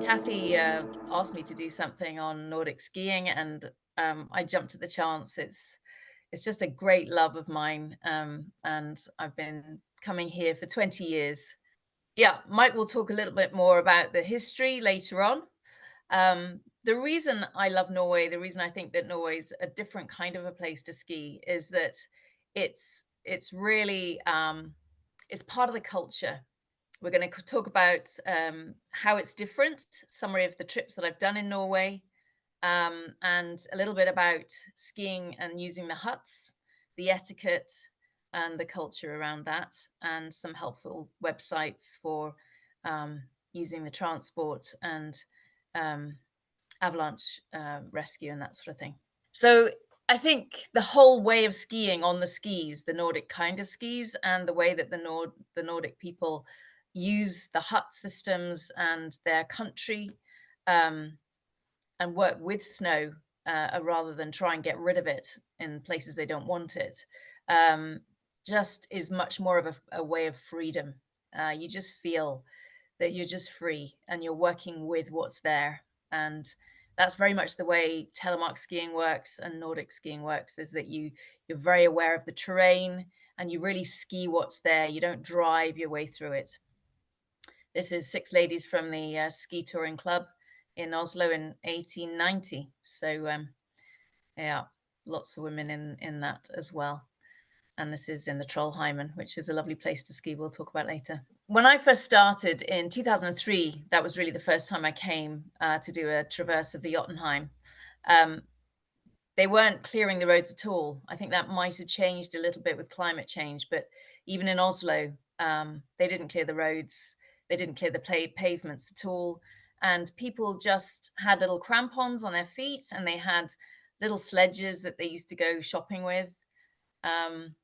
Kathy asked me to do something on Nordic skiing, and I jumped at the chance. It's just a great love of mine, and I've been coming here for 20 years. Yeah, Mike will talk a little bit more about the history later on. The reason I love Norway, the reason I think that Norway's a different kind of a place to ski, is that it's really it's part of the culture. We're going to talk about how it's different, summary of the trips that I've done in Norway, and a little bit about skiing and using the huts, the etiquette, and the culture around that, and some helpful websites for using the transport and um, avalanche rescue and that sort of thing. So I think the whole way of skiing on the skis, the Nordic kind of skis, and the way that the Nordic people use the hut systems and their country um, and work with snow rather than try and get rid of it in places they don't want it, um, just is much more of a way of freedom. You just feel that you're just free and you're working with what's there. And that's very much the way Telemark skiing works and Nordic skiing works, is that you're very aware of the terrain and you really ski what's there. You don't drive your way through it. This is six ladies from the ski touring club in Oslo in 1890. So yeah, lots of women in that as well. And this is in the Trollheimen, which is a lovely place to ski. We'll talk about later. When I first started in 2003, that was really the first time I came to do a traverse of the Jotunheim. Um, they weren't clearing the roads at all. I think that might have changed a little bit with climate change, but even in Oslo, they didn't clear the roads. They didn't clear the pavements at all. And people just had little crampons on their feet, and they had little sledges that they used to go shopping with. Um,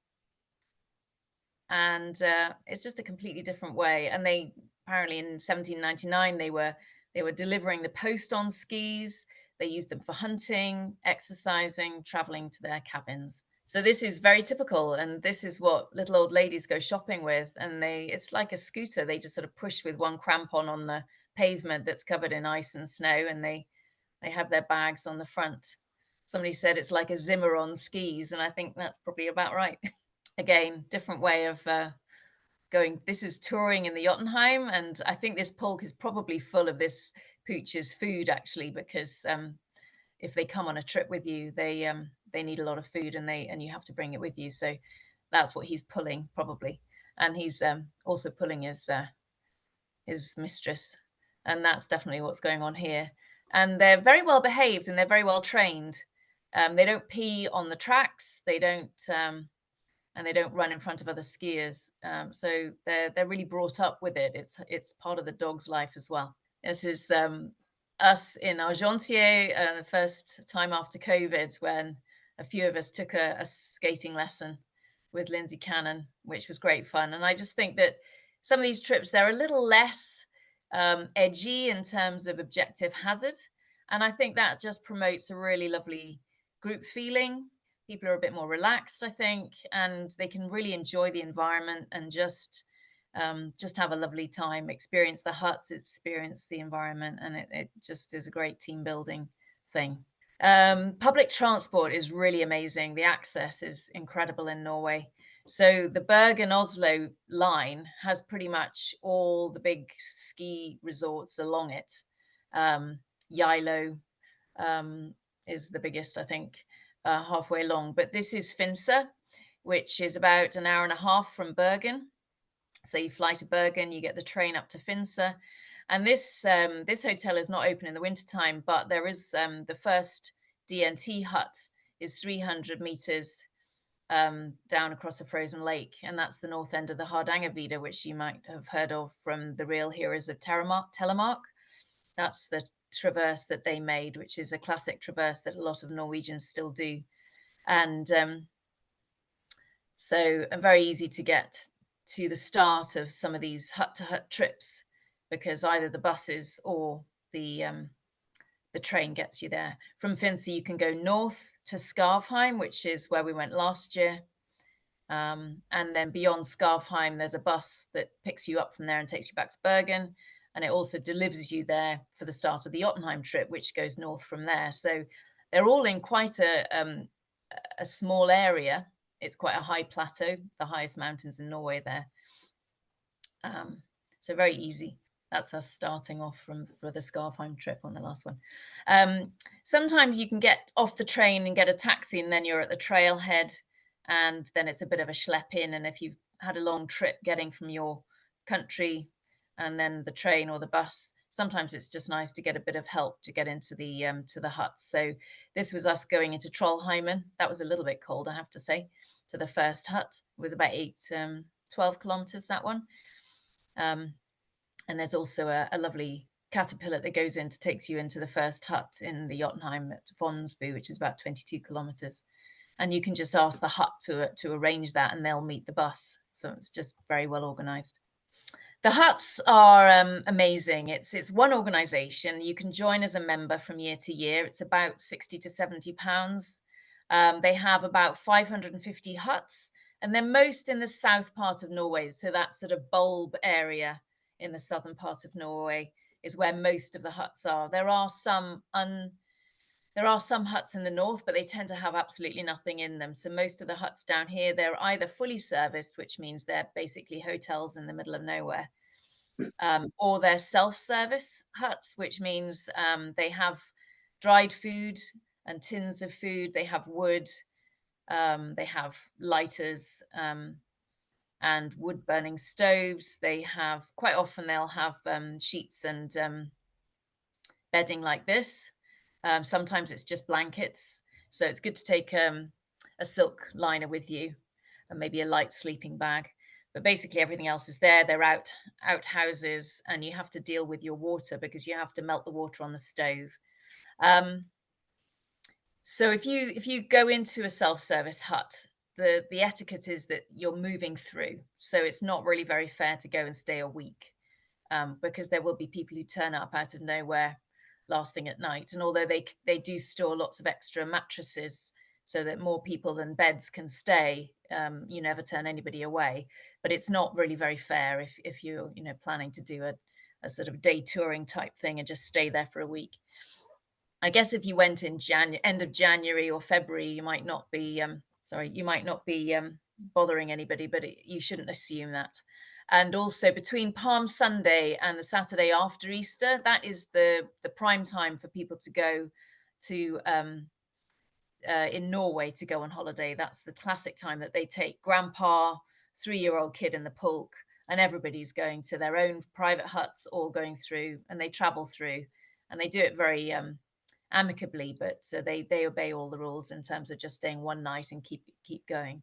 and it's just a completely different way. And they apparently in 1799 they were delivering the post on skis. They used them for hunting, exercising, traveling to their cabins. So this is very typical, and this is what little old ladies go shopping with. And it's like a scooter. They just sort of push with one crampon on the pavement that's covered in ice and snow, and they have their bags on the front. Somebody said it's like a Zimmer on skis, and I think that's probably about right. Again, different way of going. This is touring in the Jotunheim, and I think this pulk is probably full of this pooch's food, actually, because if they come on a trip with you, they need a lot of food, and you have to bring it with you. So that's what he's pulling probably, and he's also pulling his mistress, and that's definitely what's going on here. And they're very well behaved and they're very well trained. They don't pee on the tracks. They don't. And they don't run in front of other skiers. So they're really brought up with it. It's part of the dog's life as well. This is us in Argentier, the first time after COVID, when a few of us took a skating lesson with Lindsay Cannon, which was great fun. And I just think that some of these trips, they're a little less edgy in terms of objective hazard. And I think that just promotes a really lovely group feeling. People are a bit more relaxed, I think, and they can really enjoy the environment and just have a lovely time, experience the huts, experience the environment, and it just is a great team building thing. Public transport is really amazing. The access is incredible in Norway. So the Bergen-Oslo line has pretty much all the big ski resorts along it. Geilo is the biggest, I think, halfway along. But this is Finse, which is about an hour and a half from Bergen. So you fly to Bergen, you get the train up to Finse. And this hotel is not open in the wintertime, but there is the first DNT hut is 300 meters down across a frozen lake. And that's the north end of the Hardangervidda, which you might have heard of from The Real Heroes of Telemark. That's the traverse that they made, which is a classic traverse that a lot of Norwegians still do. And so very easy to get to the start of some of these hut-to-hut trips, because either the buses or the train gets you there. From Finse, you can go north to Skarvheim, which is where we went last year. And then beyond Skarvheim, there's a bus that picks you up from there and takes you back to Bergen. and it also delivers you there for the start of the Jotunheimen trip, which goes north from there. So they're all in quite a small area. It's quite a high plateau, the highest mountains in Norway there. So very easy. That's us starting off for the Skarfheim trip on the last one. Sometimes you can get off the train and get a taxi, and then you're at the trailhead, and then it's a bit of a schlep in. And if you've had a long trip getting from your country and then the train or the bus, sometimes it's just nice to get a bit of help to get into the huts. So this was us going into Trollheimen. That was a little bit cold, I have to say, to the first hut. It was about 12 kilometers, that one. And there's also a lovely caterpillar that goes in to takes you into the first hut in the Jotunheim at Vonsbu, which is about 22 kilometers. And you can just ask the hut to arrange that, and they'll meet the bus. So it's just very well organized. The huts are amazing. It's one organization. You can join as a member from year to year. It's about 60 to 70 pounds. They have about 550 huts, and they're most in the south part of Norway. So that sort of bulb area in the southern part of Norway is where most of the huts are. There are some huts in the north, but they tend to have absolutely nothing in them. So most of the huts down here, they're either fully serviced, which means they're basically hotels in the middle of nowhere, or they're self-service huts, which means they have dried food and tins of food. They have wood, they have lighters, and wood burning stoves. They have, quite often they'll have sheets and bedding like this. Sometimes it's just blankets. So it's good to take a silk liner with you and maybe a light sleeping bag. But basically everything else is there. They're outhouses, and you have to deal with your water because you have to melt the water on the stove. So if you go into a self-service hut, the etiquette is that you're moving through. So it's not really very fair to go and stay a week, because there will be people who turn up out of nowhere last thing at night. And although they do store lots of extra mattresses so that more people than beds can stay, you never turn anybody away. But it's not really very fair if you're planning to do a sort of day touring type thing and just stay there for a week. I guess if you went in end of January or February, you might not be bothering anybody, but you shouldn't assume that. And also between Palm Sunday and the Saturday after Easter, that is the prime time for people to go to in Norway to go on holiday. That's the classic time that they take grandpa, 3-year-old kid in the pulk, and everybody's going to their own private huts or going through, and they travel through, and they do it very amicably, but they obey all the rules in terms of just staying one night and keep going.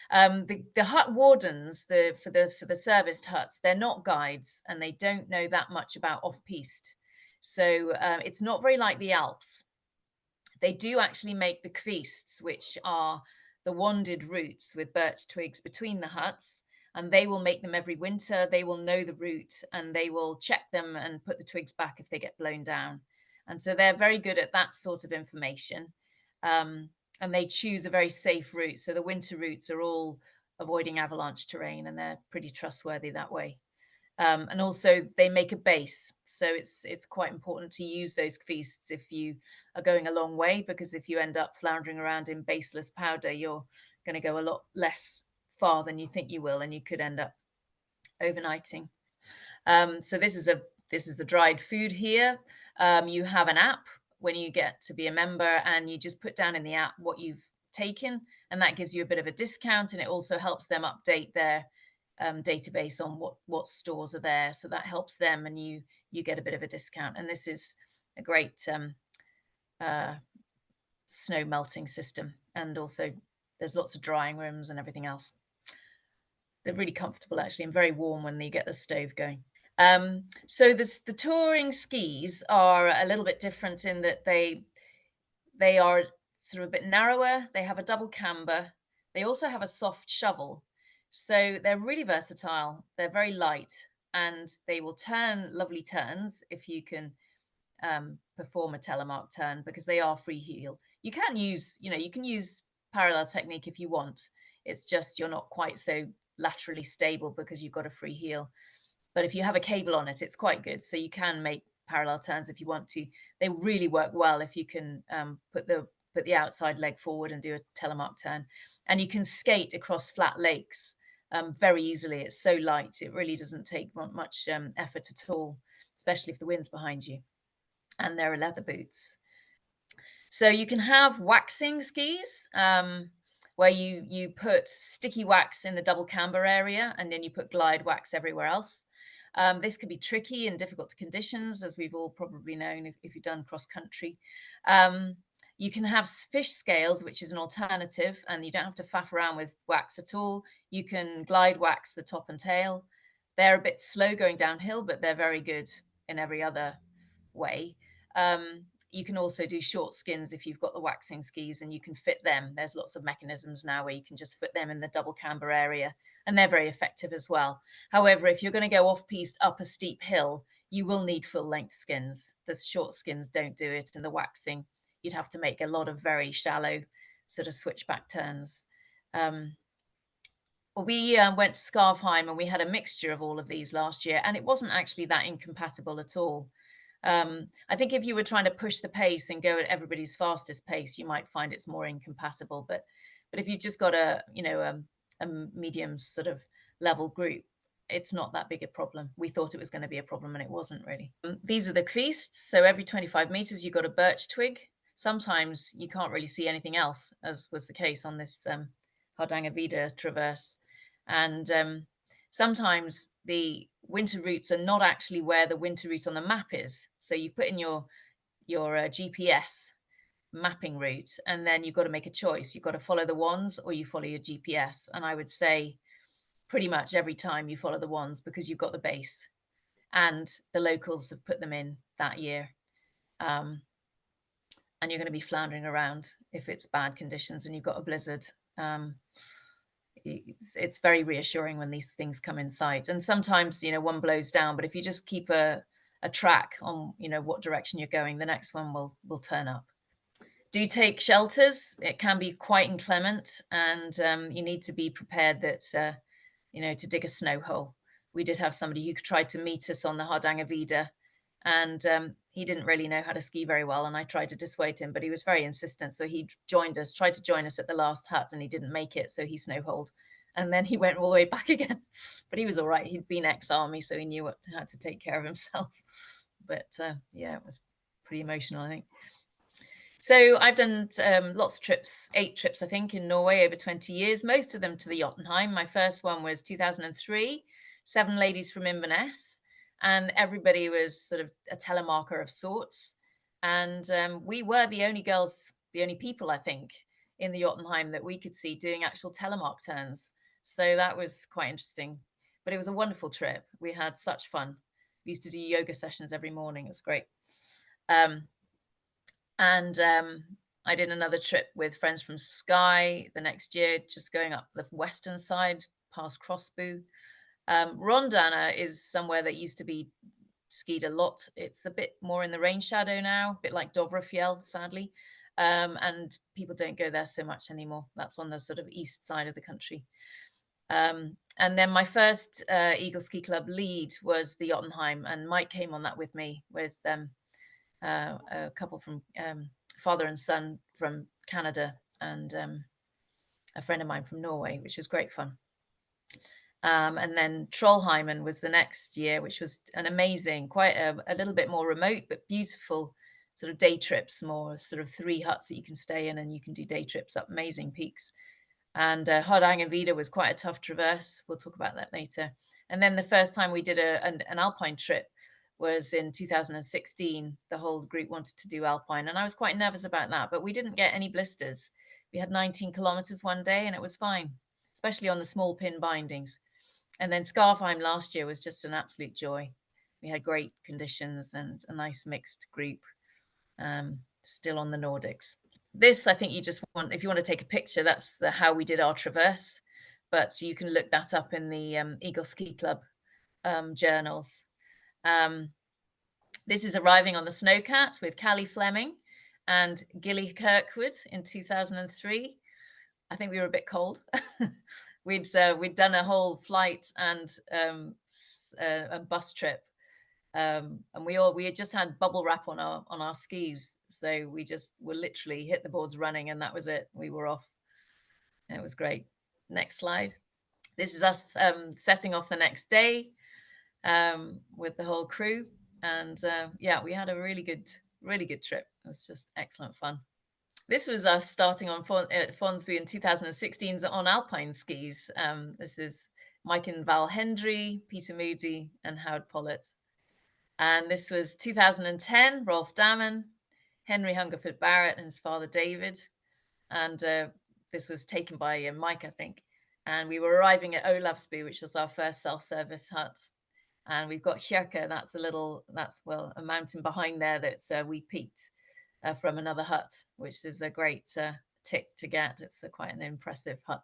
The hut wardens, for the serviced huts, they're not guides, and they don't know that much about off-piste. So it's not very like the Alps. They do actually make the kvists, which are the wanded routes with birch twigs between the huts, and they will make them every winter. They will know the route, and they will check them and put the twigs back if they get blown down. And so they're very good at that sort of information. And they choose a very safe route. So the winter routes are all avoiding avalanche terrain, and they're pretty trustworthy that way. And also they make a base. So it's quite important to use those feasts if you are going a long way, because if you end up floundering around in baseless powder, you're going to go a lot less far than you think you will, and you could end up overnighting. So this is the dried food here. You have an app when you get to be a member, and you just put down in the app what you've taken, and that gives you a bit of a discount, and it also helps them update their database on what stores are there. So that helps them, and you get a bit of a discount. And this is a great snow melting system. And also there's lots of drying rooms and everything else. They're really comfortable actually, and very warm when you get the stove going. So the touring skis are a little bit different in that they are sort of a bit narrower. They have a double camber. They also have a soft shovel. So they're really versatile. They're very light, and they will turn lovely turns if you can perform a telemark turn, because they are free heel. You can use parallel technique if you want. It's just you're not quite so laterally stable because you've got a free heel. But if you have a cable on it, it's quite good. So you can make parallel turns if you want to. They really work well if you can put the outside leg forward and do a telemark turn. And you can skate across flat lakes very easily. It's so light. It really doesn't take much effort at all, especially if the wind's behind you. And there are leather boots. So you can have waxing skis, where you put sticky wax in the double camber area, and then you put glide wax everywhere else. This can be tricky in difficult conditions, as we've all probably known if you've done cross country. You can have fish scales, which is an alternative, and you don't have to faff around with wax at all. You can glide wax the top and tail. They're a bit slow going downhill, but they're very good in every other way. You can also do short skins if you've got the waxing skis and you can fit them. There's lots of mechanisms now where you can just fit them in the double camber area, and they're very effective as well. However, if you're going to go off piste up a steep hill, you will need full length skins. The short skins don't do it, and the waxing, you'd have to make a lot of very shallow sort of switchback turns. We went to Skarvheim and we had a mixture of all of these last year, and it wasn't actually that incompatible at all. I think if you were trying to push the pace and go at everybody's fastest pace, you might find it's more incompatible. But if you've just got a medium sort of level group, it's not that big a problem. We thought it was going to be a problem, and it wasn't really. These are the kvistes. So every 25 meters, you've got a birch twig. Sometimes you can't really see anything else, as was the case on this Hardangervidda traverse. And sometimes the winter routes are not actually where the winter route on the map is. So you put in your GPS mapping route, and then you've got to make a choice. You've got to follow the wands or you follow your GPS. And I would say pretty much every time you follow the wands, because you've got the base and the locals have put them in that year. And you're going to be floundering around if it's bad conditions and you've got a blizzard. It's very reassuring when these things come in sight. And sometimes, one blows down, but if you just keep a track on, what direction you're going, the next one will turn up. Do take shelters. It can be quite inclement, and you need to be prepared that, to dig a snow hole. We did have somebody who tried to meet us on the Hardangervidda, and he didn't really know how to ski very well, and I tried to dissuade him, but he was very insistent. So he tried to join us at the last hut, and he didn't make it, so he snow-holed. And then he went all the way back again. But he was all right. He'd been ex-army, so he knew how to take care of himself. But yeah, it was pretty emotional, I think. So I've done lots of trips, 8 trips, I think, in Norway over 20 years, most of them to the Jotunheim. My first one was 2003, 7 ladies from Inverness, and everybody was sort of a telemarker of sorts. And we were the only girls, the only people, I think, in the Jotunheim that we could see doing actual telemark turns. So that was quite interesting. But it was a wonderful trip. We had such fun. We used to do yoga sessions every morning. It was great. And I did another trip with friends from Skye the next year, just going up the western side past Crossbu. Rondana is somewhere that used to be skied a lot. It's a bit more in the rain shadow now, a bit like Dovrefjell, sadly. And people don't go there so much anymore. That's on the sort of east side of the country. And then my first Eagle Ski Club lead was the Jotunheim, and Mike came on that with me with a couple from father and son from Canada, and a friend of mine from Norway, which was great fun. And then Trollheimen was the next year, which was an amazing, quite a little bit more remote, but beautiful sort of day trips, more sort of 3 huts that you can stay in, and you can do day trips up amazing peaks. And Hardangervidda was quite a tough traverse. We'll talk about that later. And then the first time we did an alpine trip was in 2016. The whole group wanted to do alpine, and I was quite nervous about that, but we didn't get any blisters. We had 19 kilometers one day, and it was fine, especially on the small pin bindings. And then Skarvheim last year was just an absolute joy. We had great conditions and a nice mixed group, still on the Nordics. This, I think you just want, if you want to take a picture, that's how we did our traverse, but you can look that up in the Eagle Ski Club journals. This is arriving on the Snowcat with Callie Fleming and Gilly Kirkwood in 2003. I think we were a bit cold, we'd done a whole flight and a bus trip, and we had just had bubble wrap on our skis, so we just were literally hit the boards running, and that was it. We were off. It was great. Next slide. This is us setting off the next day with the whole crew, and yeah, we had a really good trip. It was just excellent fun. This was us starting on at Fonsbu in 2016 on alpine skis. This is Mike and Val Hendry, Peter Moody, and Howard Pollitt. And this was 2010, Rolf Damon, Henry Hungerford Barrett, and his father David. And this was taken by Mike, I think. And we were arriving at Olavsby, which was our first self-service hut. And we've got Kjerke, that's a mountain behind there that we peaked from another hut, which is a great tick to get. It's quite an impressive hut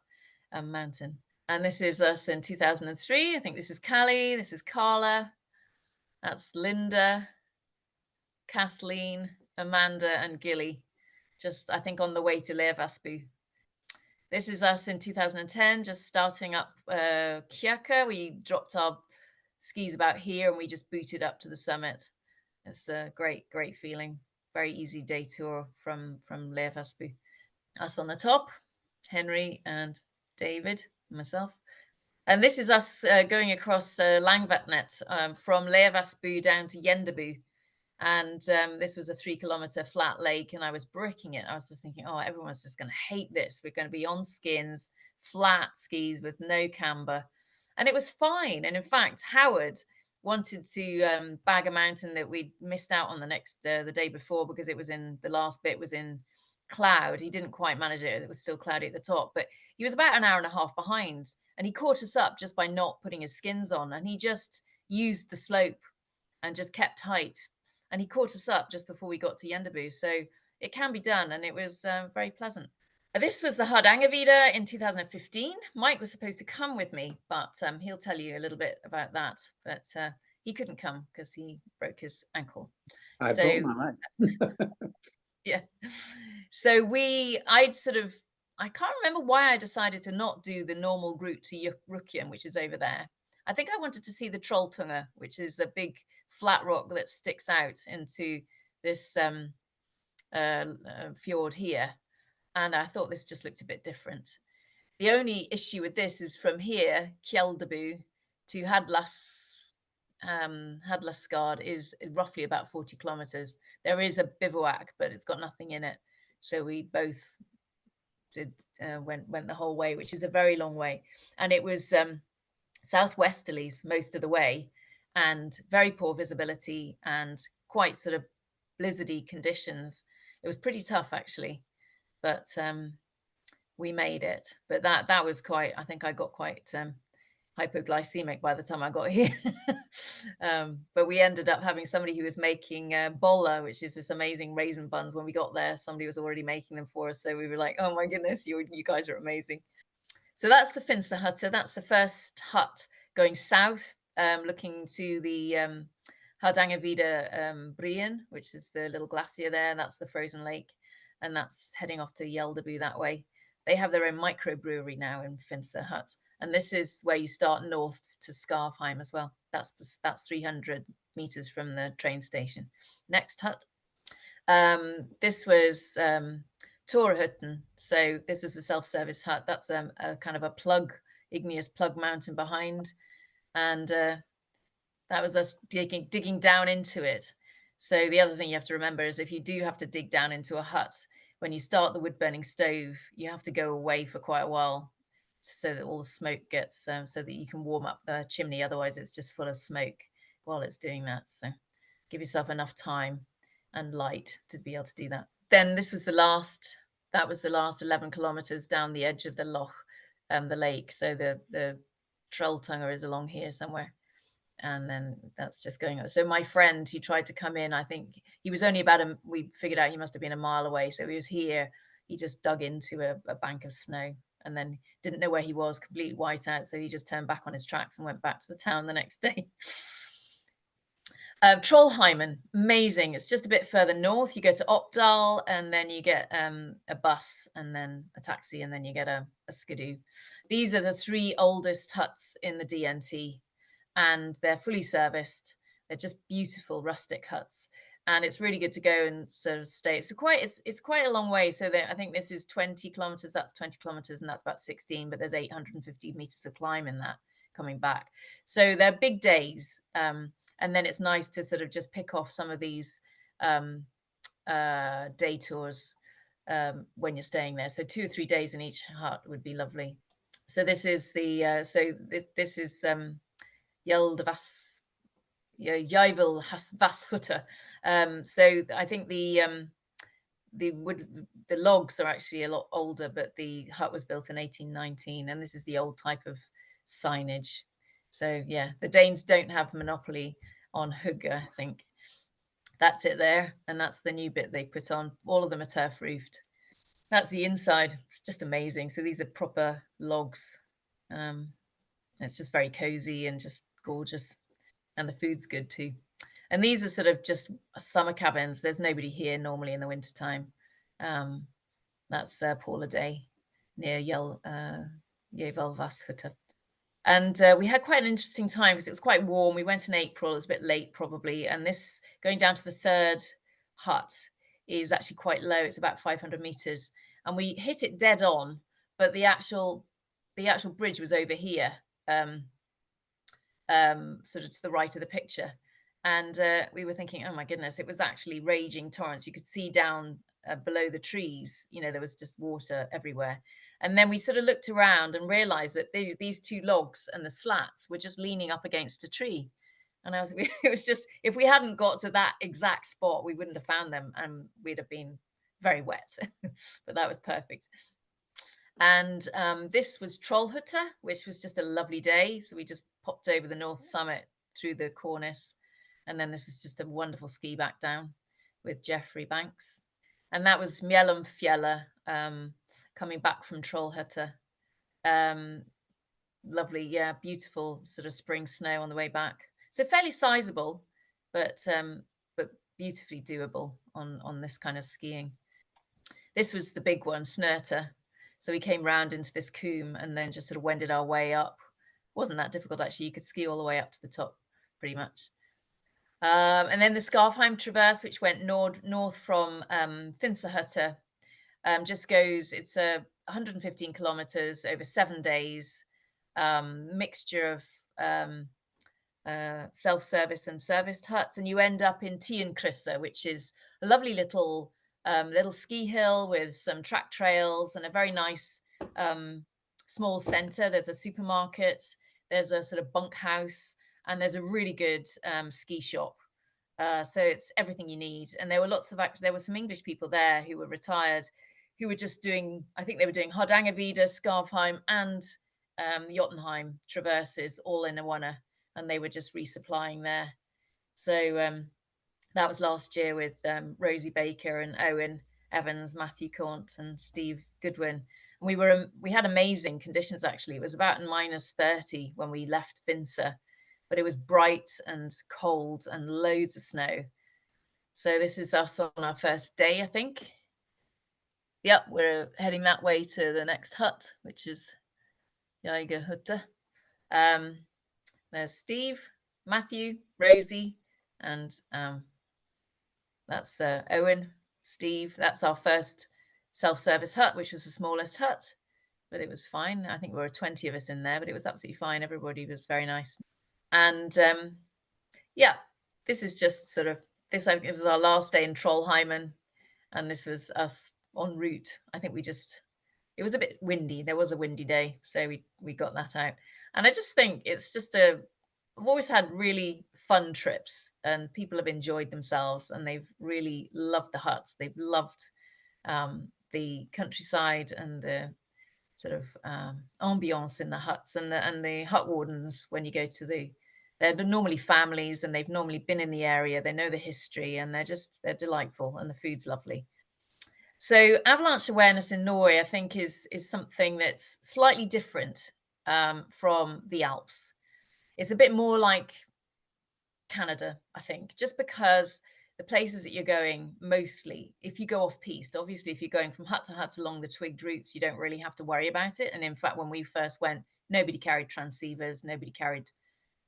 mountain. And this is us in 2003. I think this is Callie, this is Carla, that's Linda, Kathleen, Amanda, and Gilly, just I think on the way to Leirvassbu. This is us in 2010, just starting up Kjerke. We dropped our skis about here and we just booted up to the summit. It's a great feeling. Very easy day tour from Leirvassbu. Us on the top, Henry and David, and myself. And this is us going across Langvatnet from Leirvassbu down to Yendebu. And this was a 3-kilometer flat lake, and I was bricking it. I was just thinking, oh, everyone's just going to hate this. We're going to be on skins, flat skis with no camber. And it was fine. And in fact, Howard wanted to bag a mountain that we'd missed out on the day before, because it was the last bit was in cloud. He didn't quite manage it. It was still cloudy at the top, but he was about an hour and a half behind. And he caught us up just by not putting his skins on. And he just used the slope and just kept height. And he caught us up just before we got to Yendebu. So it can be done, and it was very pleasant. This was the Hardangervidda in 2015. Mike was supposed to come with me, but he'll tell you a little bit about that. But he couldn't come because he broke his ankle. I broke my leg. Yeah. So I can't remember why I decided to not do the normal route to Rukjen, which is over there. I think I wanted to see the Trolltunga, which is a big flat rock that sticks out into this fjord here. And I thought this just looked a bit different. The only issue with this is from here, Kjeldebu, to Hadlaskard is roughly about 40 kilometers. There is a bivouac, but it's got nothing in it. So we both went the whole way, which is a very long way. And it was southwesterlies most of the way, and very poor visibility and quite sort of blizzardy conditions. It was pretty tough, actually, but we made it. But that was quite, I think I got quite hypoglycemic by the time I got here. But we ended up having somebody who was making bolla, which is this amazing raisin buns. When we got there, somebody was already making them for us. So we were like, oh my goodness, you guys are amazing. So that's the Finsterhutte. That's the first hut going south, looking to the Hardangervidda Brien, which is the little glacier there. That's the frozen lake. And that's heading off to Jeldebu that way. They have their own microbrewery now in Finsterhutte. And this is where you start north to Skarfheim as well. That's 300 meters from the train station. Next hut. This was Torhutten. So this was a self-service hut. That's a kind of a igneous plug mountain behind. And that was us digging down into it. So the other thing you have to remember is if you do have to dig down into a hut, when you start the wood-burning stove, you have to go away for quite a while so that all the smoke gets, so that you can warm up the chimney. Otherwise, it's just full of smoke while it's doing that. So give yourself enough time and light to be able to do that. Then this was that was the last 11 kilometers down the edge of the loch, the lake. So the Trolltunga is along here somewhere. And then that's just going on. So my friend who tried to come in, I think he was only we figured out he must have been a mile away. So he was here. He just dug into a bank of snow and then didn't know where he was, completely white out. So he just turned back on his tracks and went back to the town the next day. Trollheimen, amazing. It's just a bit further north. You go to Opdal, and then you get a bus, and then a taxi, and then you get a skidoo. These are the three oldest huts in the DNT, and they're fully serviced. They're just beautiful rustic huts, and it's really good to go and sort of stay. So it's quite a long way. So I think this is 20 kilometers. That's 20 kilometers, and that's about 16. But there's 850 meters of climb in that coming back. So they're big days. And then it's nice to sort of just pick off some of these day tours when you're staying there. So 2 or 3 days in each hut would be lovely. So this is the this is Yeldevas Yijvel Vashutter. So I think the logs are actually a lot older, but the hut was built in 1819, and this is the old type of signage. So yeah, the Danes don't have monopoly on hygge, I think. That's it there, and that's the new bit they put on. All of them are turf roofed. That's the inside. It's just amazing. So these are proper logs. It's just very cozy and just gorgeous, and the food's good too. And these are sort of just summer cabins. There's nobody here normally in the wintertime. That's Paula Day near Yevelvashutter. And we had quite an interesting time because it was quite warm. We went in April. It was a bit late probably. And this going down to the third hut is actually quite low. It's about 500 meters. And we hit it dead on, but the actual bridge was over here. Sort of to the right of the picture. And we were thinking, oh my goodness, it was actually raging torrents. You could see down below the trees, there was just water everywhere. And then we sort of looked around and realized that these two logs and the slats were just leaning up against a tree. And it was just, if we hadn't got to that exact spot, we wouldn't have found them and we'd have been very wet. But that was perfect. And this was Trollhütte, which was just a lovely day. So we just popped over the North Summit through the cornice. And then this is just a wonderful ski back down with Jeffrey Banks. And that was Mjellumfjella, coming back from Trollhütte. Lovely, yeah, beautiful sort of spring snow on the way back. So fairly sizable, but beautifully doable on this kind of skiing. This was the big one, Snurta. So we came round into this coombe and then just sort of wended our way up. Wasn't that difficult, actually. You could ski all the way up to the top, pretty much. And then the Skarfheim Traverse, which went north from Finserhütte, just goes, it's 115 kilometers over 7 days, mixture of self-service and serviced huts. And you end up in Tienkrisse, which is a lovely little ski hill with some track trails and a very nice small center. There's a supermarket, there's a sort of bunkhouse, and there's a really good ski shop. So it's everything you need. And there were there were some English people there who were retired, who were just doing, I think they were doing Hardangervidda, Skarfheim, and Jotunheim traverses all in a one, and they were just resupplying there. So that was last year with Rosie Baker and Owen Evans, Matthew Caunt, and Steve Goodwin. And we had amazing conditions, actually. It was about -30 when we left Finser, but it was bright and cold and loads of snow. So this is us on our first day, I think. Yep, we're heading that way to the next hut, which is Jægerhytte. There's Steve, Matthew, Rosie, and that's Owen, Steve. That's our first self-service hut, which was the smallest hut, but it was fine. I think there were 20 of us in there, but it was absolutely fine. Everybody was very nice. And yeah, this is just sort of, it was our last day in Trollheimen, and this was us en route. I think it was a bit windy. There was a windy day, so we got that out. And I just think it's just I've always had really fun trips, and people have enjoyed themselves, and they've really loved the huts. They've loved the countryside and the sort of ambiance in the huts, and the hut wardens when you go to they're normally families, and they've normally been in the area. They know the history, and they're delightful, and the food's lovely. So avalanche awareness in Norway, I think, is something that's slightly different from the Alps. It's a bit more like Canada, I think, just because the places that you're going mostly, if you go off piste, obviously, if you're going from hut to hut along the twigged routes, you don't really have to worry about it. And in fact, when we first went, nobody carried transceivers, nobody carried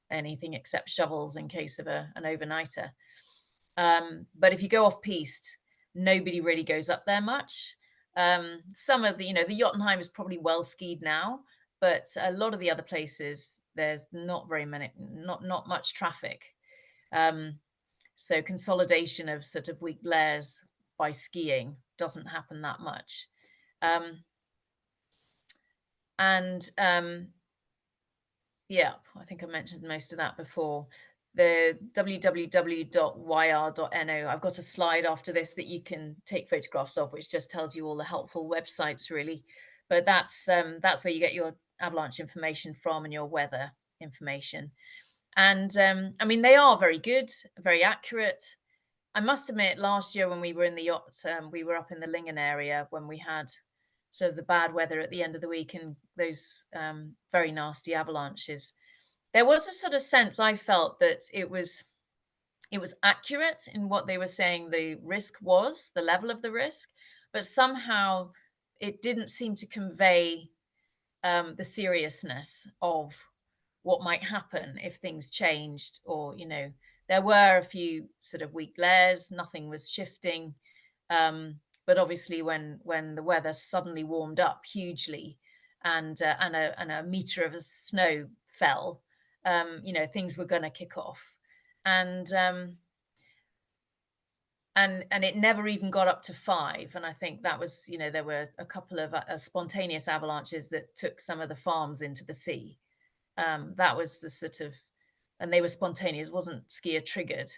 anything except shovels in case of an overnighter. But if you go off piste, nobody really goes up there much. Some of the, the Jotunheim is probably well skied now, but a lot of the other places, there's not very many, not much traffic. Um, so consolidation of sort of weak layers by skiing doesn't happen that much. Um, and yeah, I think I mentioned most of that before. The www.yr.no. I've got a slide after this that you can take photographs of, which just tells you all the helpful websites, really. But that's where you get your avalanche information from and your weather information. And I mean, they are very good, very accurate. I must admit, last year when we were in the yacht, we were up in the Lingen area when we had sort of the bad weather at the end of the week and those very nasty avalanches. There was a sort of sense I felt that it was accurate in what they were saying the risk was, the level of the risk, but somehow it didn't seem to convey the seriousness of what might happen if things changed, or there were a few sort of weak layers, nothing was shifting, but obviously when the weather suddenly warmed up hugely and a meter of snow fell, things were going to kick off. And um, and and it never even got up to 5. And I think that was, there were a couple of spontaneous avalanches that took some of the farms into the sea. That was the sort of, and they were spontaneous, wasn't skier triggered.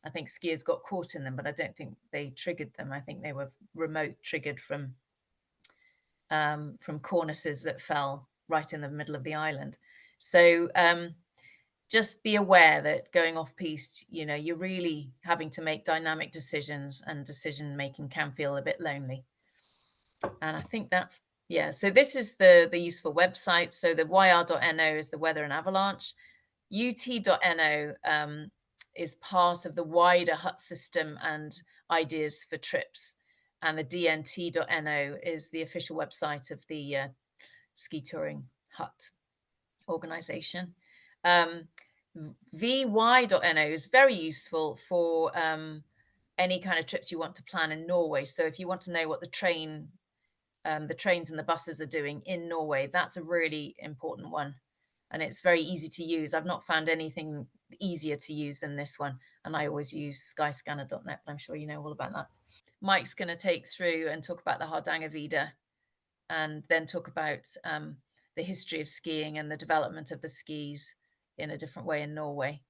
I think skiers got caught in them, but I don't think they triggered them. I think they were remote triggered from cornices that fell right in the middle of the island. So just be aware that going off piste, you're really having to make dynamic decisions, and decision making can feel a bit lonely. And I think that's, yeah. So this is the useful website. So the yr.no is the weather and avalanche. ut.no is part of the wider hut system and ideas for trips. And the dnt.no is the official website of the ski touring hut organization. Vy.no is very useful for any kind of trips you want to plan in Norway. So if you want to know what the trains and the buses are doing in Norway, that's a really important one. And it's very easy to use. I've not found anything easier to use than this one. And I always use skyscanner.net, but I'm sure you know all about that. Mike's going to take through and talk about the Hardangervidda, and then talk about the history of skiing and the development of the skis in a different way in Norway.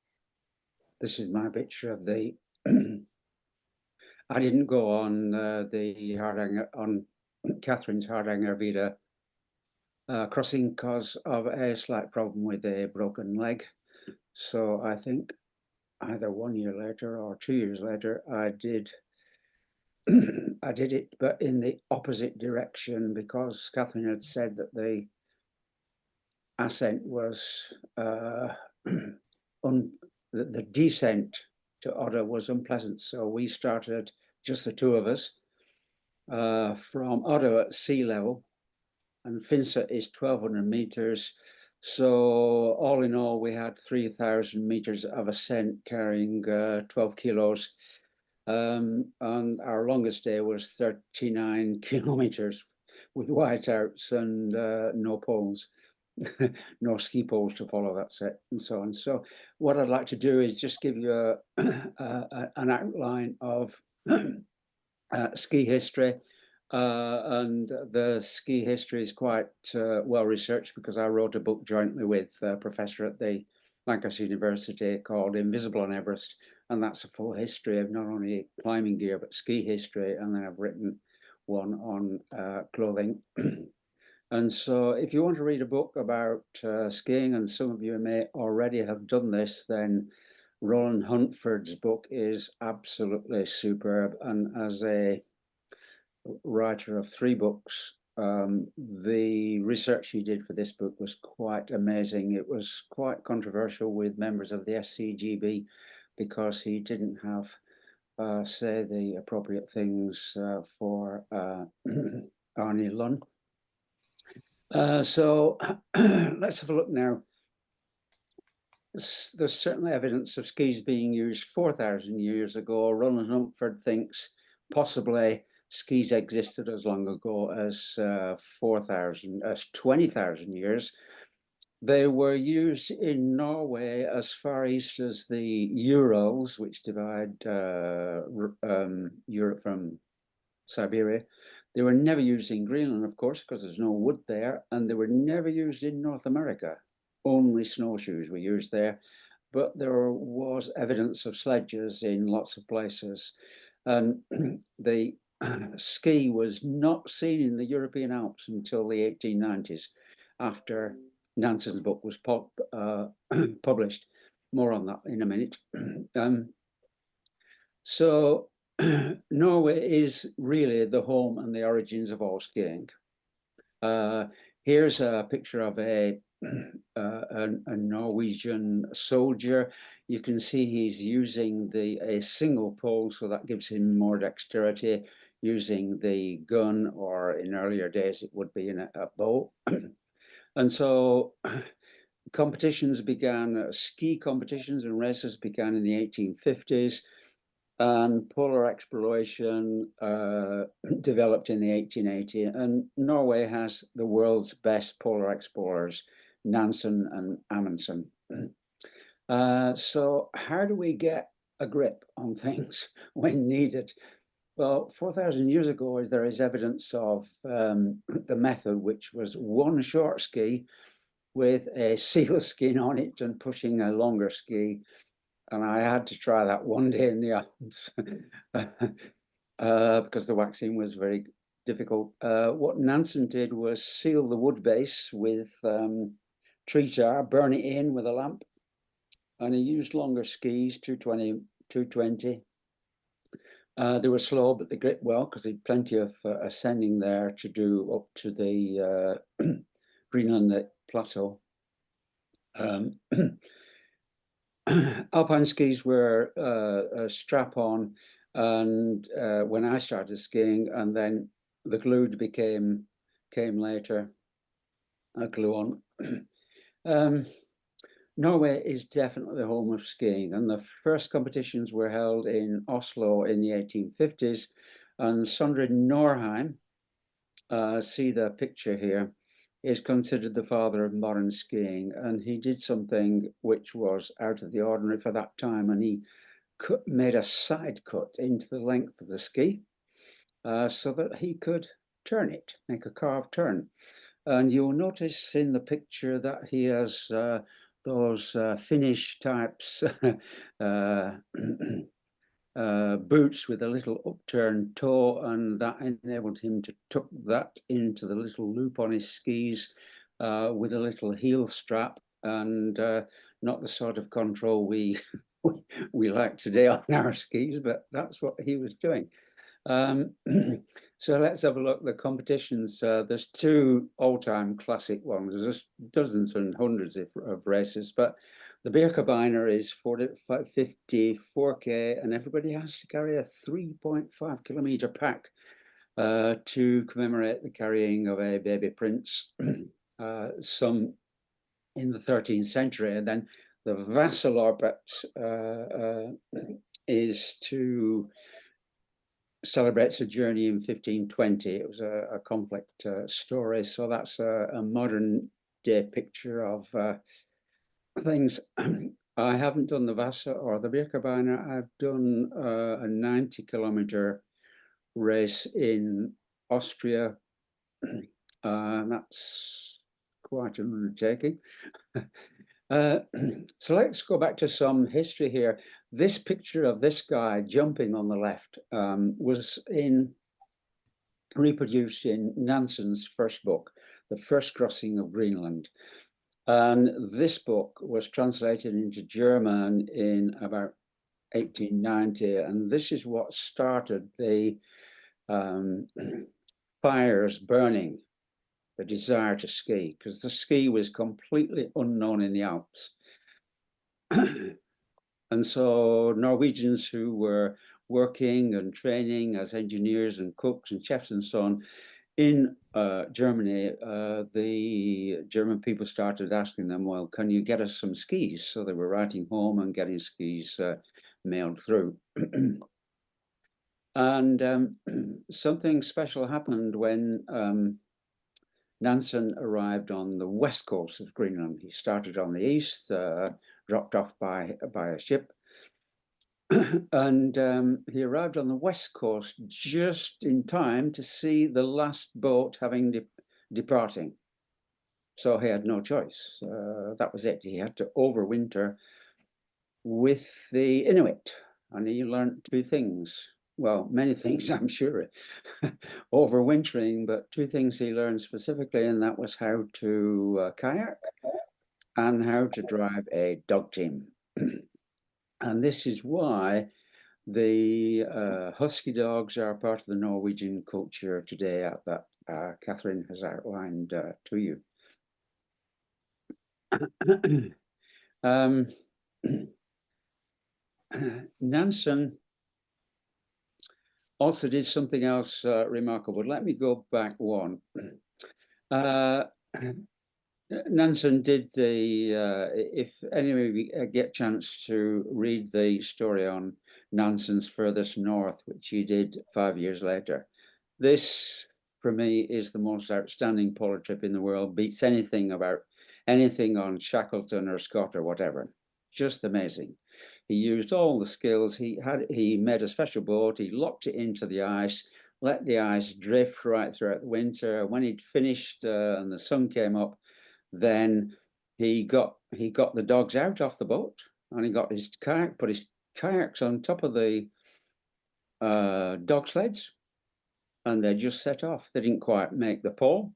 This is my picture of the. I didn't go on the Hardanger, on Catherine's Hardangervidda crossing because of a slight problem with a broken leg. So I think either 1 year later or 2 years later, I did I did it, but in the opposite direction, because Catherine had said that the ascent was the descent to Odda was unpleasant. So we started, just the two of us, from Odda at sea level, and Finse is 1,200 meters. So all in all, we had 3,000 meters of ascent carrying 12 kilos. And our longest day was 39 kilometers with whiteouts and no poles, no ski poles to follow that set, and so on. So what I'd like to do is just give you an outline of ski history. And the ski history is quite well researched, because I wrote a book jointly with a professor at the Lancaster University called Invisible on Everest, and that's a full history of not only climbing gear but ski history. And then I've written one on clothing. And so if you want to read a book about skiing, and some of you may already have done this, then Roland Huntford's book is absolutely superb. And as a writer of 3 books, the research he did for this book was quite amazing. It was quite controversial with members of the SCGB, because he didn't have, say, the appropriate things for Arnie Lund. So let's have a look now. There's certainly evidence of skis being used 4,000 years ago. Roland Humphrey thinks possibly skis existed as long ago as 20,000 years. They were used in Norway as far east as the Urals, which divide Europe from Siberia. They were never used in Greenland, of course, because there's no wood there, and they were never used in North America. Only snowshoes were used there, but there was evidence of sledges in lots of places. And the ski was not seen in the European Alps until the 1890s, after Nansen's book was published. More on that in a minute. So Norway is really the home and the origins of all skiing. Here's a picture of a Norwegian soldier. You can see he's using a single pole, so that gives him more dexterity, using the gun, or in earlier days it would be in a bow. And so competitions began, ski competitions and races began in the 1850s, and polar exploration developed in the 1880s. And Norway has the world's best polar explorers, Nansen and Amundsen. So how do we get a grip on things when needed? Well, 4,000 years ago, there is evidence of the method, which was one short ski with a seal skin on it and pushing a longer ski. And I had to try that one day in the Alps because the waxing was very difficult. What Nansen did was seal the wood base with tree tar, burn it in with a lamp, and he used longer skis, 220, 220. They were slow, but they gripped well because they had plenty of ascending there to do up to the Greenland plateau. Alpine skis were a strap-on, and when I started skiing, and then the glued came later, a glue-on. Norway is definitely the home of skiing, and the first competitions were held in Oslo in the 1850s, and Sondre Norheim, see the picture here, is considered the father of modern skiing, and he did something which was out of the ordinary for that time, and he made a side cut into the length of the ski so that he could turn it, make a carved turn. And you'll notice in the picture that he has those Finnish types boots with a little upturned toe, and that enabled him to tuck that into the little loop on his skis with a little heel strap, and not the sort of control we like today on our skis, but that's what he was doing. So let's have a look. The competitions, there's two all-time classic ones. There's dozens and hundreds of races, but the Birkebeiner is 54K, and everybody has to carry a 3.5 kilometer pack to commemorate the carrying of a baby prince, some in the 13th century. And then the Vasaloppet is to celebrates a journey in 1520. It was a complex story, so that's a modern day picture of things. I haven't done the Vasa or the Birkebeiner. I've done a 90-kilometer race in Austria. That's quite an undertaking. So let's go back to some history here. This picture of this guy jumping on the left was reproduced in Nansen's first book, The First Crossing of Greenland. And this book was translated into German in about 1890. And this is what started the fires burning, the desire to ski, because the ski was completely unknown in the Alps. And so Norwegians who were working and training as engineers and cooks and chefs and so on in Germany, the German people started asking them, well, can you get us some skis? So they were writing home and getting skis mailed through. And something special happened when Nansen arrived on the west coast of Greenland. He started on the east, dropped off by a ship, and he arrived on the west coast just in time to see the last boat having departing. So he had no choice. That was it. He had to overwinter with the Inuit, and he learned two things. Well, many things, I'm sure, overwintering, but two things he learned specifically, and that was how to kayak and how to drive a dog team. And this is why the husky dogs are part of the Norwegian culture today, that Catherine has outlined to you. Nansen also did something else remarkable. Let me go back one. Nansen did if anybody get a chance to read the story on Nansen's furthest north, which he did 5 years later, this for me is the most outstanding polar trip in the world, beats anything on Shackleton or Scott or whatever. Just amazing. He used all the skills he made a special boat, he locked it into the ice, let the ice drift right throughout the winter. When he'd finished and the sun came up, then he got the dogs out off the boat, and he got his kayak, put his kayaks on top of the dog sleds, and they just set off. They didn't quite make the pole,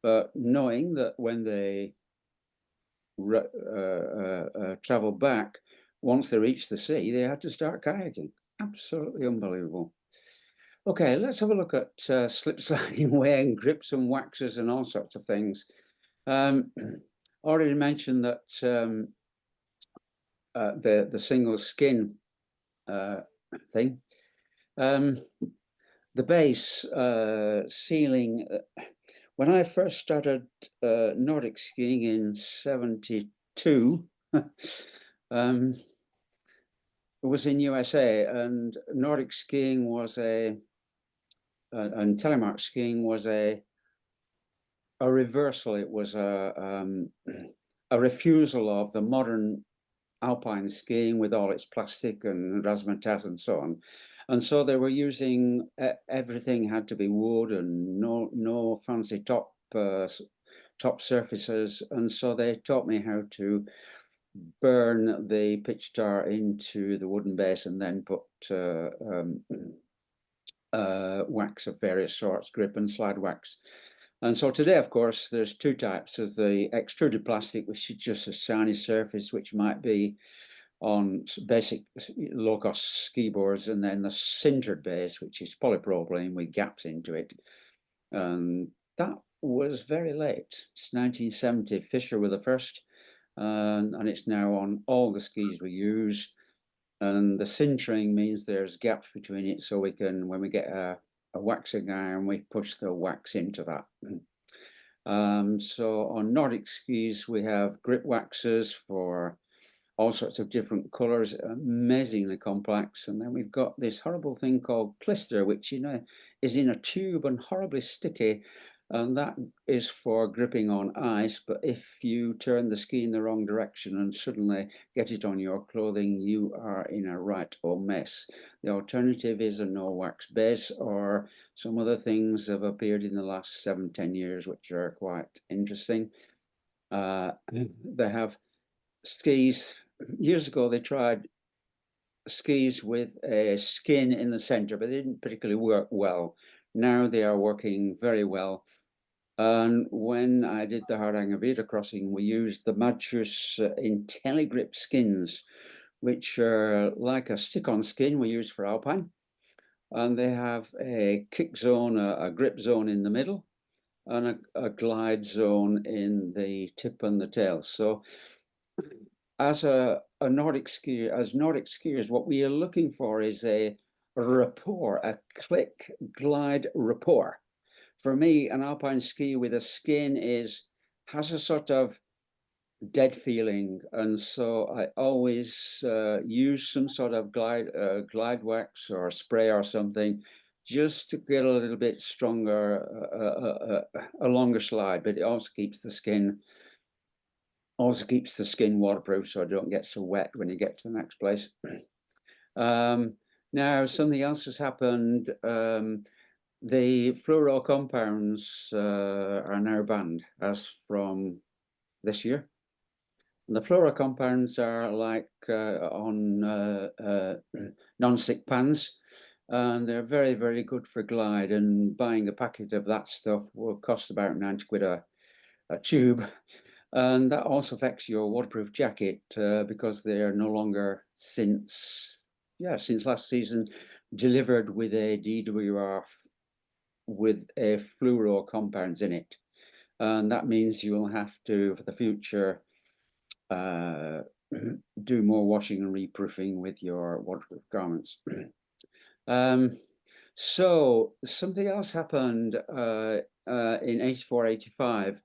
but knowing that when they traveled back, once they reached the sea, they had to start kayaking. Absolutely unbelievable. Okay, let's have a look at slip sliding, weighing, grips and waxes and all sorts of things. Already mentioned that the single skin thing. The base ceiling. When I first started Nordic skiing in '72, it was in USA, and Nordic skiing was and Telemark skiing was a reversal. It was a refusal of the modern alpine skiing with all its plastic and razzmatazz and so on. And so they were using everything had to be wood and no fancy top surfaces. And so they taught me how to burn the pitch tar into the wooden base and then put wax of various sorts, grip and slide wax. And so today, of course, there's two types. There's the extruded plastic, which is just a shiny surface, which might be on basic low-cost ski boards, and then the sintered base, which is polypropylene with gaps into it. And that was very late. It's 1970. Fisher were the first, and it's now on all the skis we use. And the sintering means there's gaps between it, so we can, when we get a waxing iron, we push the wax into that. So on Nordic skis, we have grip waxes for all sorts of different colors, amazingly complex. And then we've got this horrible thing called blister, which is in a tube and horribly sticky. And that is for gripping on ice. But if you turn the ski in the wrong direction and suddenly get it on your clothing, you are in a right old mess. The alternative is a no wax base, or some other things have appeared in the last 7-10 years, which are quite interesting. They have skis. Years ago, they tried skis with a skin in the center, but they didn't particularly work well. Now they are working very well. And when I did the Hardangervidda crossing, we used the Madchus IntelliGrip skins, which are like a stick-on skin we use for alpine. And they have a kick zone, a grip zone in the middle, and a glide zone in the tip and the tail. So as a Nordic skier, as Nordic skiers, what we are looking for is a rapport, a click glide rapport. For me, an alpine ski with a skin has a sort of dead feeling, and so I always use some sort of glide wax or spray or something, just to get a little bit stronger, a longer slide. But it also keeps the skin waterproof, so I don't get so wet when you get to the next place. Now something else has happened. The fluoro compounds are now banned as from this year. And the fluoro compounds are like on non-stick pans, and they're very, very good for glide. And buying a packet of that stuff will cost about 90 quid a tube. And that also affects your waterproof jacket because they are no longer, since last season, delivered with a DWR with a fluoro compounds in it. And that means you will have to, for the future, do more washing and reproofing with your waterproof garments. So something else happened in 84, 85.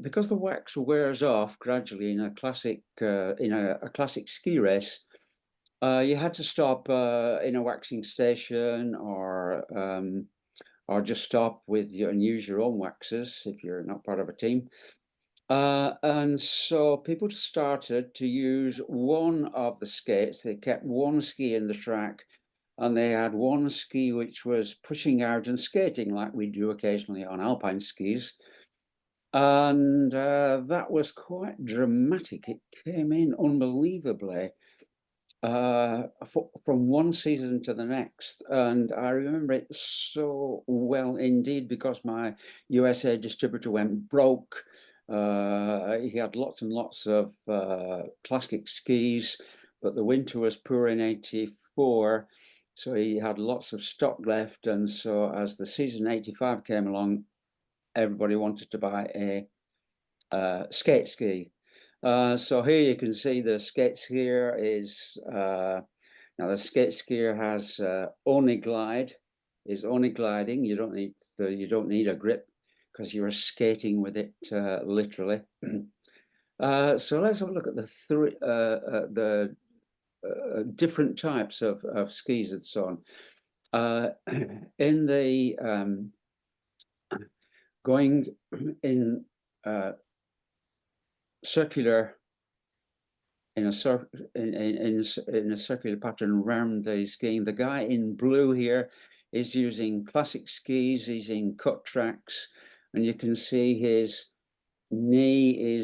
Because the wax wears off gradually in a classic ski race, you had to stop in a waxing station, or just stop and use your own waxes if you're not part of a team. And so people started to use one of the skates. They kept one ski in the track, and they had one ski which was pushing out and skating like we do occasionally on alpine skis. And that was quite dramatic. It came in unbelievably from one season to the next. And I remember it so well indeed, because my USA distributor went broke. He had lots and lots of classic skis, but the winter was poor in 84. So he had lots of stock left. And so as the season 85 came along, everybody wanted to buy a skate ski. So here you can see the skate skier is now the skate skier has only gliding. You don't need a grip because you're skating with it literally. So let's have a look at the different types of skis and so on. In the going in circular, in a circular pattern around the skiing. The guy in blue here is using classic skis. He's in cut tracks, and you can see his knee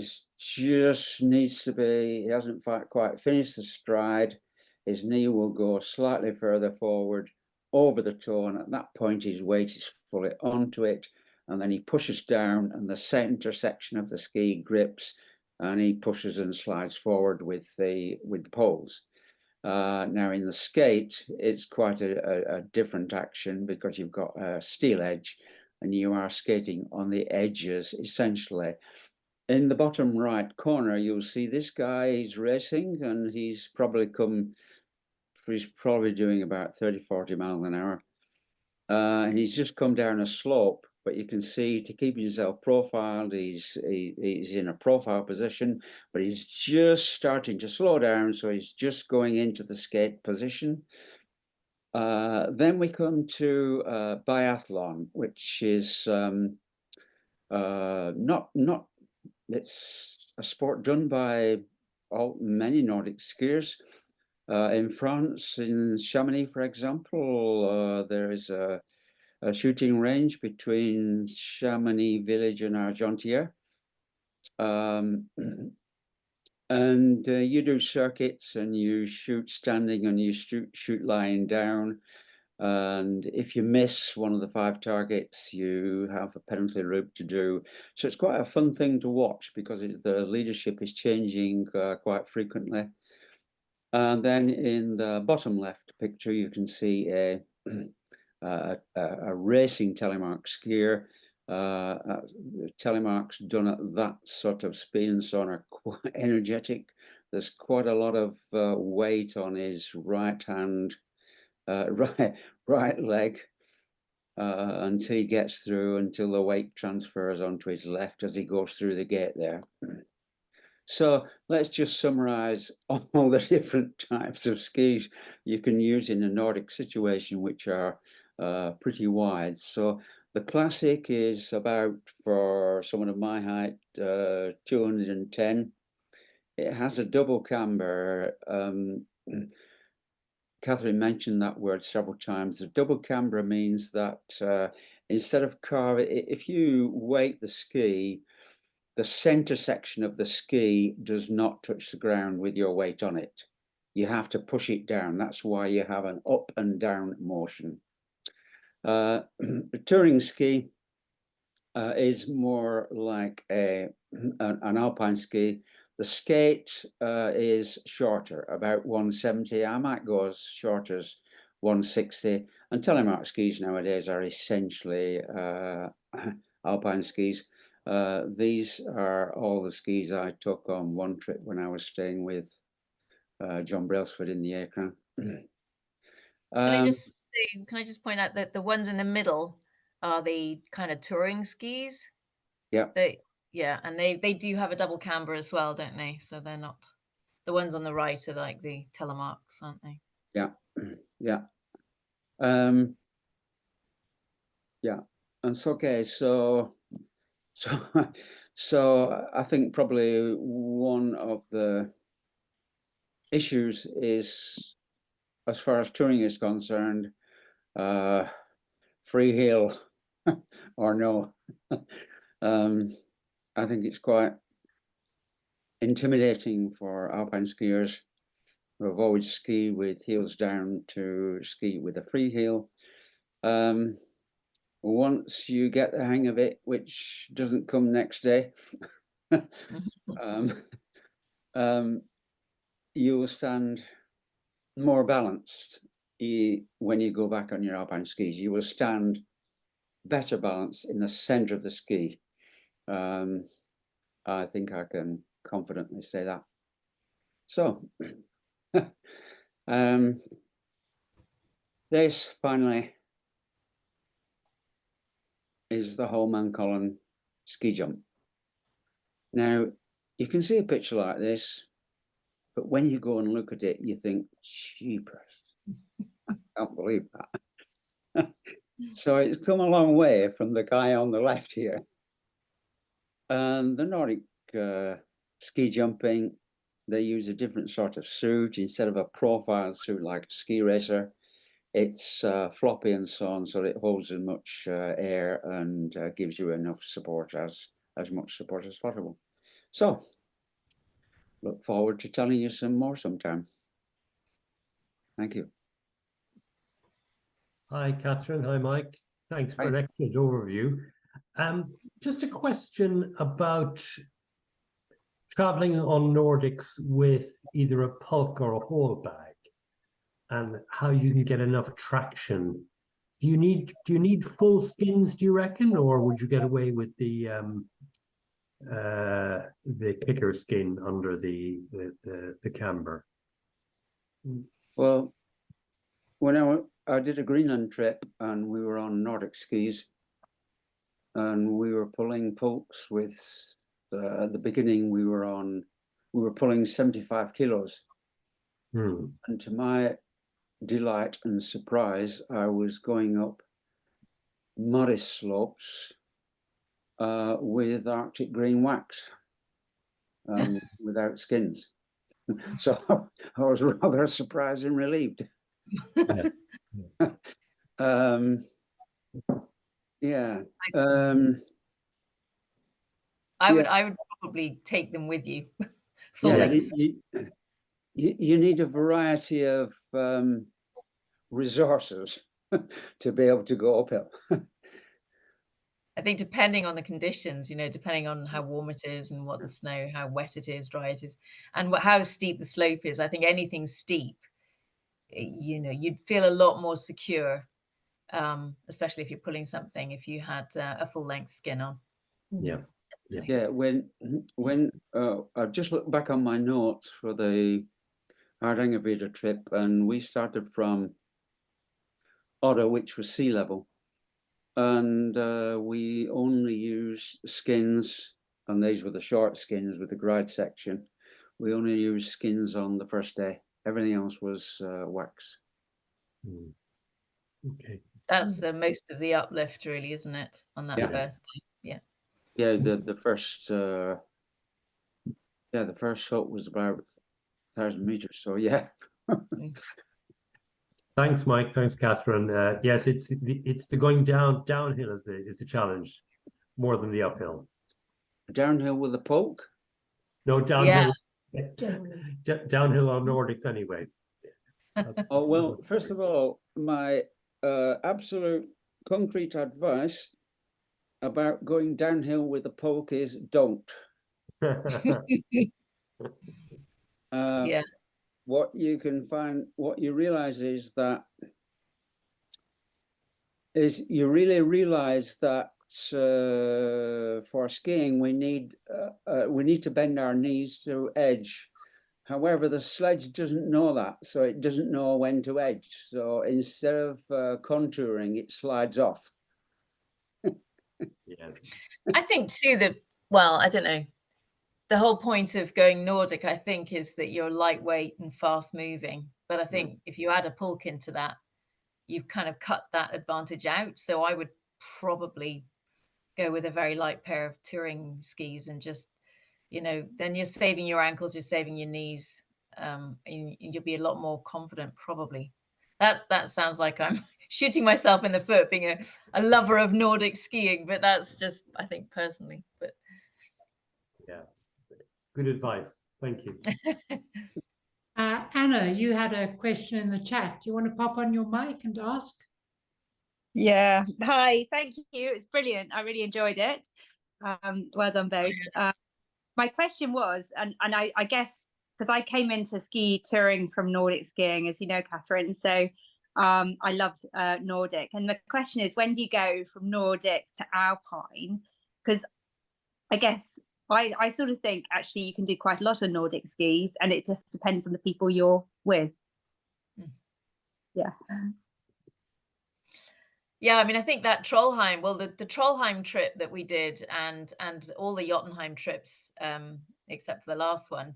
needs to be. He hasn't quite finished the stride. His knee will go slightly further forward over the toe, and at that point his weight is fully onto it, and then he pushes down, and the center section of the ski grips, and he pushes and slides forward with the poles. Now in the skate, it's quite a different action, because you've got a steel edge and you are skating on the edges essentially. In the bottom right corner, you'll see this guy. He's racing, and he's probably doing about 30-40 miles an hour. And he's just come down a slope, but you can see, to keep himself profiled, he's in a profile position, but he's just starting to slow down, so he's just going into the skate position. Then we come to biathlon, which is it's a sport done by many Nordic skiers. In France, in Chamonix, for example, there is a shooting range between Chamonix village and Argentière. And you do circuits, and you shoot standing, and you shoot lying down. And if you miss one of the 5 targets, you have a penalty loop to do. So it's quite a fun thing to watch, because the leadership is changing quite frequently. And then in the bottom left picture, you can see a racing Telemark skier. Telemark's done at that sort of speed and so on are quite energetic. there's quite a lot of weight on his right hand, right leg, until he gets through, until the weight transfers onto his left as he goes through the gate there. So let's just summarize all the different types of skis you can use in a Nordic situation, which are pretty wide. So the classic is about, for someone of my height, 210. It has a double camber. Catherine mentioned that word several times. The double camber means that instead of carving, if you weight the ski, the center section of the ski does not touch the ground with your weight on it. You have to push it down. That's why you have an up and down motion. A touring ski is more like an alpine ski. The skate is shorter, about 170. I might go as short as 160. And Telemark skis nowadays are essentially alpine skis. These are all the skis I took on one trip when I was staying with John Brailsford in the Acre. Can I just point out that the ones in the middle are the kind of touring skis? Yeah. Yeah, and they do have a double camber as well, don't they? So they're not, the ones on the right are like the Telemarks, aren't they? Yeah, yeah. Yeah, and so okay, so I think probably one of the issues is, as far as touring is concerned, free heel or no. I think it's quite intimidating for alpine skiers who have always skied with heels down to ski with a free heel. Once you get the hang of it, which doesn't come next day, you will stand more balanced when you go back on your alpine skis. You will stand better balanced in the center of the ski. I think I can confidently say that. So this finally is the Holmenkollen ski jump. Now, you can see a picture like this, but when you go and look at it, you think, jeepers, I can't believe that. So it's come a long way from the guy on the left here. And the Nordic ski jumping, they use a different sort of suit. Instead of a profile suit like a ski racer, it's floppy and so on, so it holds as much air and gives you enough support, as much support as possible. So look forward to telling you some more sometime. Thank you. Hi, Catherine. Hi, Mike. Thanks for an excellent overview. Just a question about traveling on Nordics with either a pulk or a whole bag, and how you can get enough traction. Do you need full skins, do you reckon, or would you get away with the kicker skin under the camber? Well, when I did a Greenland trip and we were on Nordic skis, and we were pulling pulks with, at the beginning we were pulling 75 kilos. And to my delight and surprise, I was going up modest slopes with Arctic green wax, without skins. So I was rather surprised and relieved. Yeah. I would probably take them with you. Full Yeah, length. you need a variety of resources to be able to go uphill. I think depending on the conditions, depending on how warm it is and what the snow, how wet it is, dry it is, and how steep the slope is. I think anything steep, you'd feel a lot more secure, especially if you're pulling something, if you had a full length skin on. Yeah. Yeah, when I've just looked back on my notes for the Hardangervidda trip, and we started from Odda, which was sea level, and we only used skins, and these were the short skins with the gride section. We only used skins on the first day. Everything else was wax. Okay. That's the most of the uplift, really, isn't it? On that first day. Yeah. Yeah, the first the first slope was about 1,000 meters. So yeah. Thanks, Mike. Thanks, Catherine. Yes, it's the going downhill is the challenge more than the uphill. Downhill with a poke? No, downhill. Downhill on Nordics anyway. Oh, well, first of all, my absolute concrete advice about going downhill with a poke is don't. Yeah. What you can find, what you realize is you really realize that for skiing we need to bend our knees to edge. However, the sledge doesn't know that, so it doesn't know when to edge. So instead of contouring, it slides off. Yes. I think too that, well, I don't know. The whole point of going Nordic, I think, is that you're lightweight and fast moving. But I think if you add a pulk into that, you've kind of cut that advantage out. So I would probably go with a very light pair of touring skis and just, then you're saving your ankles, you're saving your knees, and you'll be a lot more confident, probably. That sounds like I'm shooting myself in the foot, being a lover of Nordic skiing, but that's just, I think, personally. But yeah, good advice. Thank you. Anna, you had a question in the chat. Do you want to pop on your mic and ask? Yeah. Hi. Thank you. It's brilliant. I really enjoyed it. Well done, both. My question was, and I guess because I came into ski touring from Nordic skiing, as you know, Catherine. So I loved Nordic. And the question is, when do you go from Nordic to Alpine? Because I guess I sort of think actually you can do quite a lot of Nordic skis, and it just depends on the people you're with. Yeah. Yeah, I mean, I think that Trollheim, well, the Trollheim trip that we did and all the Jotunheim trips, except for the last one,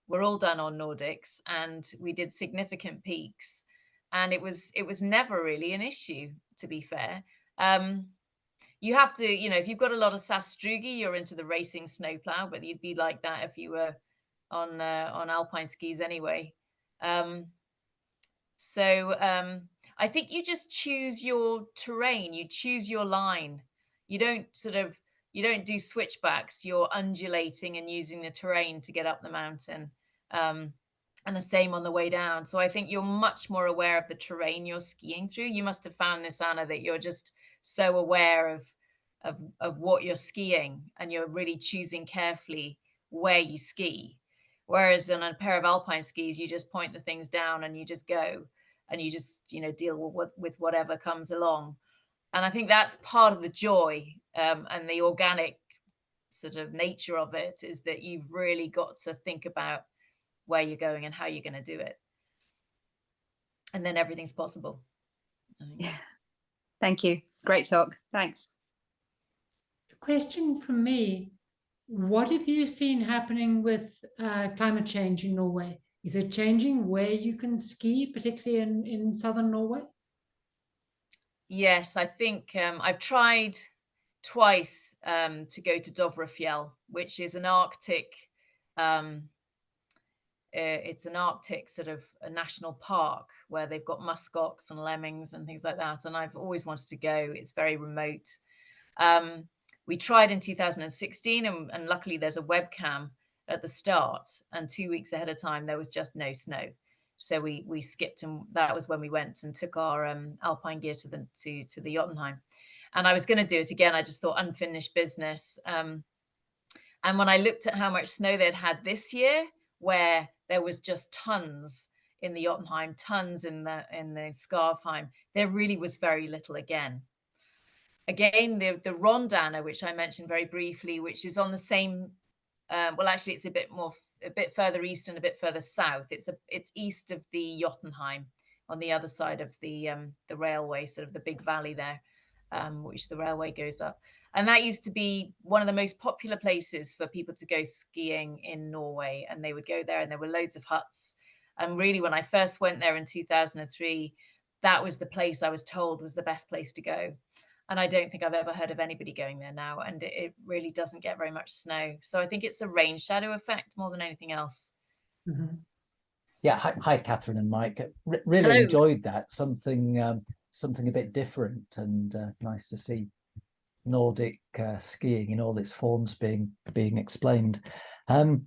were all done on Nordics, and we did significant peaks, and it was never really an issue, to be fair. You have to, if you've got a lot of Sastrugi, you're into the racing snowplow, but you'd be like that if you were on alpine skis anyway. I think you just choose your terrain, you choose your line. You don't do switchbacks, you're undulating and using the terrain to get up the mountain. And the same on the way down. So I think you're much more aware of the terrain you're skiing through. You must have found this, Anna, that you're just so aware of what you're skiing, and you're really choosing carefully where you ski. Whereas on a pair of alpine skis, you just point the things down and you just go. And you just, deal with whatever comes along. And I think that's part of the joy and the organic sort of nature of it, is that you've really got to think about where you're going and how you're going to do it. And then everything's possible. Yeah. Thank you. Great talk. Thanks. A question from me. What have you seen happening with climate change in Norway? Is it changing where you can ski, particularly in southern Norway? Yes, I think I've tried twice to go to Dovrefjell, which is an Arctic. It's an Arctic sort of a national park where they've got muskox and lemmings and things like that. And I've always wanted to go. It's very remote. We tried in 2016, and luckily there's a webcam at the start, and 2 weeks ahead of time there was just no snow, so we skipped, and that was when we went and took our alpine gear to the Jotunheim. And I was going to do it again. I just thought unfinished business. And when I looked at how much snow they'd had this year, where there was just tons in the Jotunheim, tons in the Skarvheim, there really was very little again. again, the Rondana, which I mentioned very briefly, which is on the same, well, actually, it's a bit further east and a bit further south. It's east of the Jotunheim, on the other side of the railway, sort of the big valley there, which the railway goes up. And that used to be one of the most popular places for people to go skiing in Norway. And they would go there, and there were loads of huts. And really, when I first went there in 2003, that was the place I was told was the best place to go. And I don't think I've ever heard of anybody going there now. And it really doesn't get very much snow. So I think it's a rain shadow effect more than anything else. Mm-hmm. Yeah, hi, Catherine and Mike. Really Hello. enjoyed that. Something a bit different, and nice to see Nordic skiing in all its forms being explained. I've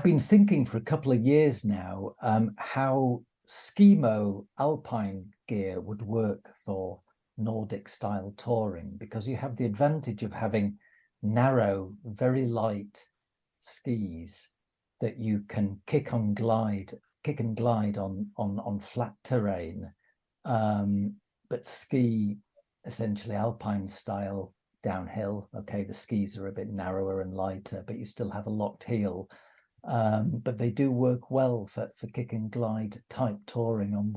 been thinking for a couple of years now how Skimo alpine gear would work for Nordic style touring, because you have the advantage of having narrow, very light skis that you can kick and glide on flat terrain, but ski essentially alpine style downhill. Okay, the skis are a bit narrower and lighter, but you still have a locked heel. But they do work well for kick and glide type touring on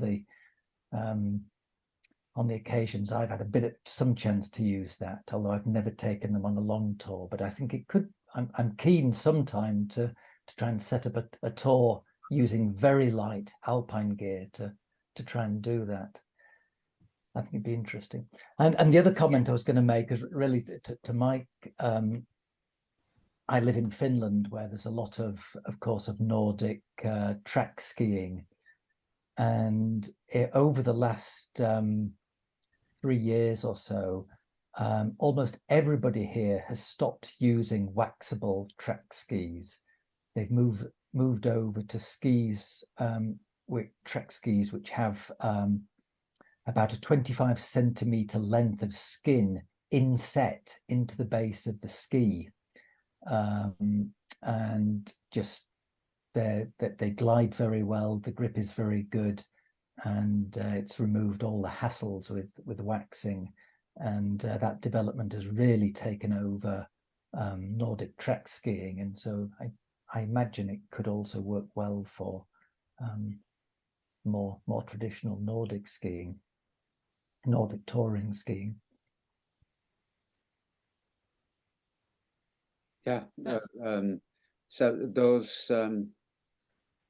the occasions I've had some chance to use that, although I've never taken them on a long tour. But I think it could. I'm keen sometime to try and set up a tour using very light alpine gear to try and do that. I think it'd be interesting. And the other comment I was going to make is really to Mike. I live in Finland, where there's a lot of course, of Nordic track skiing, and over the last 3 years or so, almost everybody here has stopped using waxable track skis. They've moved over to skis, with track skis, which have about a 25 centimeter length of skin inset into the base of the ski, and just they glide very well. The grip is very good, and it's removed all the hassles with waxing, and that development has really taken over Nordic track skiing. And so I imagine it could also work well for more traditional Nordic skiing, Nordic touring skiing. Yeah. So those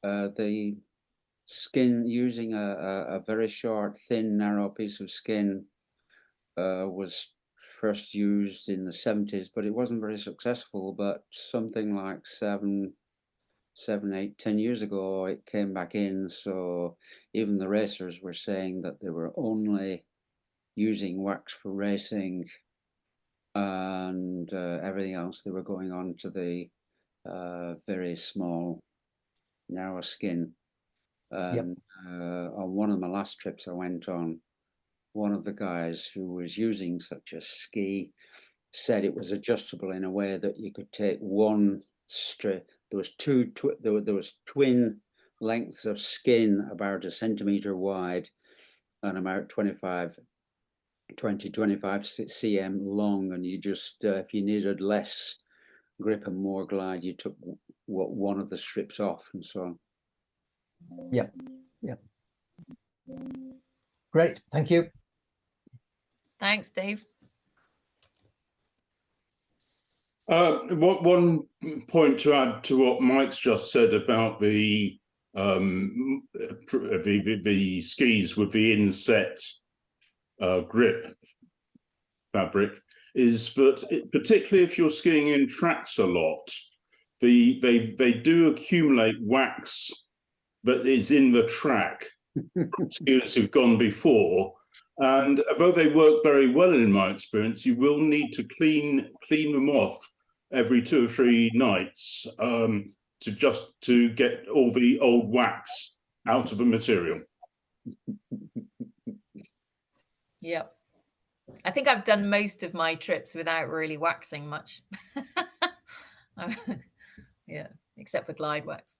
the skin, using a very short, thin, narrow piece of skin was first used in the 70s, but it wasn't very successful. But something like 7, 8, 10 years ago, it came back in. So even the racers were saying that they were only using wax for racing, and everything else they were going on to the very small, narrow skin. And on one of my last trips I went on, one of the guys who was using such a ski said it was adjustable in a way that you could take one strip. There was twin lengths of skin about a centimeter wide and about 25 cm long, and you just if you needed less grip and more glide, you took one of the strips off, and so on. Yep. Great, thank you. Thanks, Dave. One point to add to what Mike's just said about the skis with the inset grip fabric is that particularly if you're skiing in tracks a lot, they do accumulate wax that is in the track from skiers who've gone before. And although they work very well in my experience, you will need to clean them off every 2 or 3 nights to get all the old wax out of the material. Yep. I think I've done most of my trips without really waxing much. Yeah, except for glide wax.